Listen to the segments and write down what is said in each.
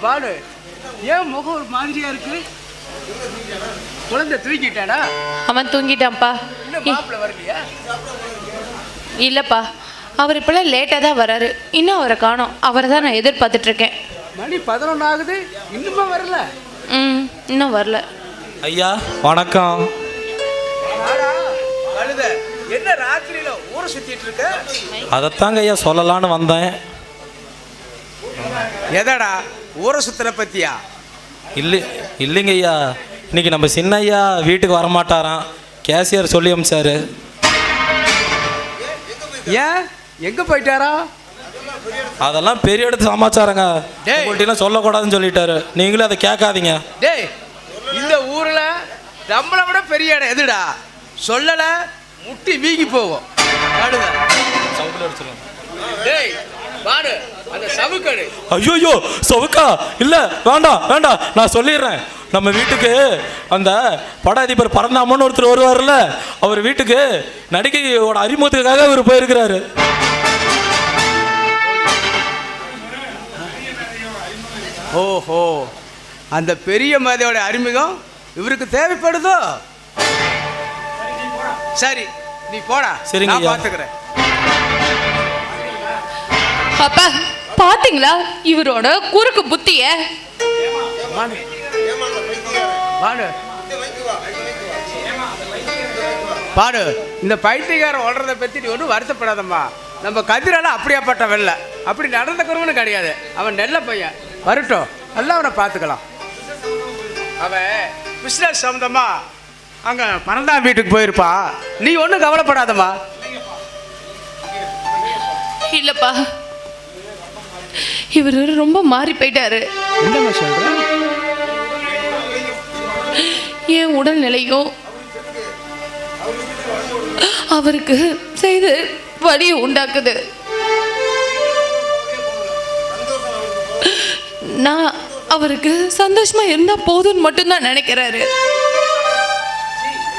பாடு, ஏன் முகம் ஒரு மாதிரியா இருக்கு? குழந்தை தூங்கிட்டானா? அவன் தூங்கிட்டான்ப்பா. இன்னும் மாப்பிள்ளை வரலையா? இல்லைப்பா, அவர் இப்போலாம் லேட்டாக தான் வராரு. இன்னும் அவரை காணோம். அவரை தான் நான் எதிர்பார்த்துட்ருக்கேன். மணி 11 ஆகுது, இன்னுமா வரல? இன்னும் வரல. ஐயா வணக்கம். என்ன ராத்திரியில ஊரை சுத்திட்டு இருக்க? அதைத்தாங்க ஐயா சொல்லலான்னு வந்தேன். எதடா ஊரை சுத்தின பத்தியா? இல்லைங்க ஐயா, இன்னைக்கு நம்ம சின்ன ஐயா வீட்டுக்கு வரமாட்டாராம். கேசியர் சொல்லி அமிச்சாரு. ஏன் எங்க போயிட்டாரா? அதெல்லாம் பெரிய இடத்து சமாச்சாரங்க, உங்கள்கிட்ட சொல்லக்கூடாதுன்னு சொல்லிட்டாரு. நீங்களும் அதை கேட்காதீங்க. டேய், இந்த ஊர்ல நம்மளை விட பெரிய இடம் எதுடா? சொல்லல முட்டி வீங்கி போவோம். டேய் பாரு, அந்த சவுக்கடு. ஐயோ சவுக்கா? இல்ல வேண்டாம் வேண்டாம், நான் சொல்லிடுறேன். நம்ம வீட்டுக்கு அந்த பட அதிபர் பரந்தாமன்னு ஒருத்தர் வருவார்ல, அவர் வீட்டுக்கு நடிகையோட அறிமுகத்துக்காக அவர் போயிருக்கிறாரு. ஓஹோ, அந்த பெரிய மதியோட அறிமுகம் இவருக்கு தேவைப்படுதோ? சரி, நீ போடா. சரிங்க, நான் பாத்துக்கிறேன். அப்பா பாத்தீங்களா இவரோட குறுக்கு புத்திய? பாடு, இந்த பைத்தியக்காரன் ஓடுறதை பத்தி நீ ஒன்றும் வருத்தப்படாதம்மா. நம்ம கதிரெல்லாம் அப்படியாப்பட்ட வெள்ள அப்படி நடந்துக்கிறவனு கிடையாது. அவன் நல்ல பையன், வரட்டும், நல்லா அவனை பார்த்துக்கலாம். அவன் பிஸ்னஸ் சம்பந்தமா அங்க பரந்தா வீட்டுக்கு போயிருப்பா. நீ ஒன்றும் கவலைப்படாதம்மா. இல்லப்பா, இவர் ரொம்ப மாறி போயிட்டாரு. என்னம்மா சொல்ற? என் உடல்நிலையும் அவருக்கு செய்து வலியை உண்டாக்குது. நான் அவருக்கு சந்தோஷமா இருந்தா போதும்னு மட்டும்தான் நினைக்கிறாரு.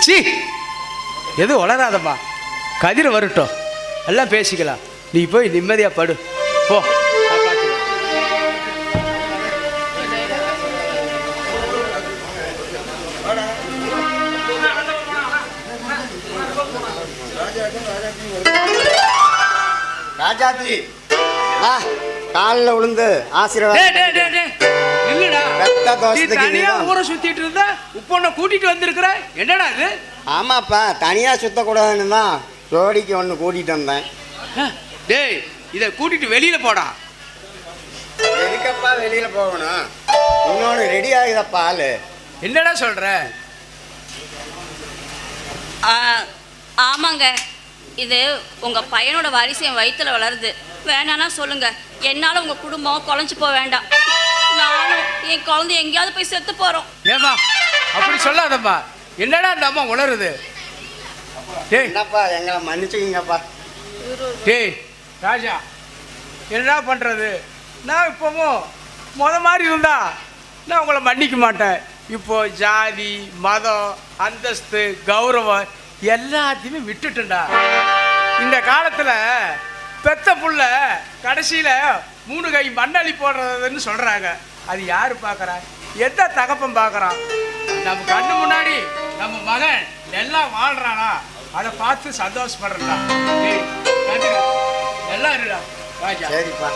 சி, எதுவும் வளராதம்மா. கதிர் வரட்டும், எல்லாம் பேசிக்கலாம். நீ போய் நிம்மதியா படு போ. ராஜாத்தி காலில் விழுந்து ஆசீர்வாதம். ஊரை சுத்திட்டு இருந்த உப்பொண்ண கூட்டிட்டு வந்திருக்கிற, என்னடா இது? ஆமாப்பா, தனியா சுத்தக்கூடாதுன்னு தான் ஜோடிக்கு ஒன்று கூட்டிட்டு வந்தேன். டேய், இதை கூட்டிட்டு வெளியில போடா. எதுக்கப்பா வெளியில போகணும்? இன்னொன்று ரெடி ஆகுதப்பா ஆளு. என்னடா சொல்ற? ஆமாங்க, இது உங்க பையனோட வாரிசு என் வயிற்றுல வளருது. வேணான்னா சொல்லுங்க, என்னால உங்க குடும்பம் குலைஞ்சு போக வேண்டாம். நானும் என் குழந்தை எங்கேயாவது போய் செத்து போறோம். ஏமா அப்படி சொல்லாதம்மா. என்னடா அந்த அம்மா உளருது? டேய் என்னப்பா, எங்களை மன்னிச்சுக்கிங்கப்பா. டேய் ராஜா, என்னடா பண்றது? நான் இப்போவும் மாதிரி இருந்தா நான் உங்களை மன்னிக்க மாட்டேன். இப்போ ஜாதி, மதம், அந்தஸ்து, கௌரவம் எல்லாத்தையுமே விட்டுட்டேன்டா. இந்த காலத்துல பெத்த புள்ள கடைசியில 3 கை மண்ணள்ளி போடுறதுன்னு சொல்றாங்க. அது யாரு பார்க்கறா? எந்த தகப்பன் பார்க்கறான்? நம்ம கண்ணு முன்னாடி நம்ம மகன் எல்லாம் வாழ்றானா, அதை பார்த்து சந்தோஷப்படுறா. எல்லாம் இருடா ராஜா. சரிப்பா.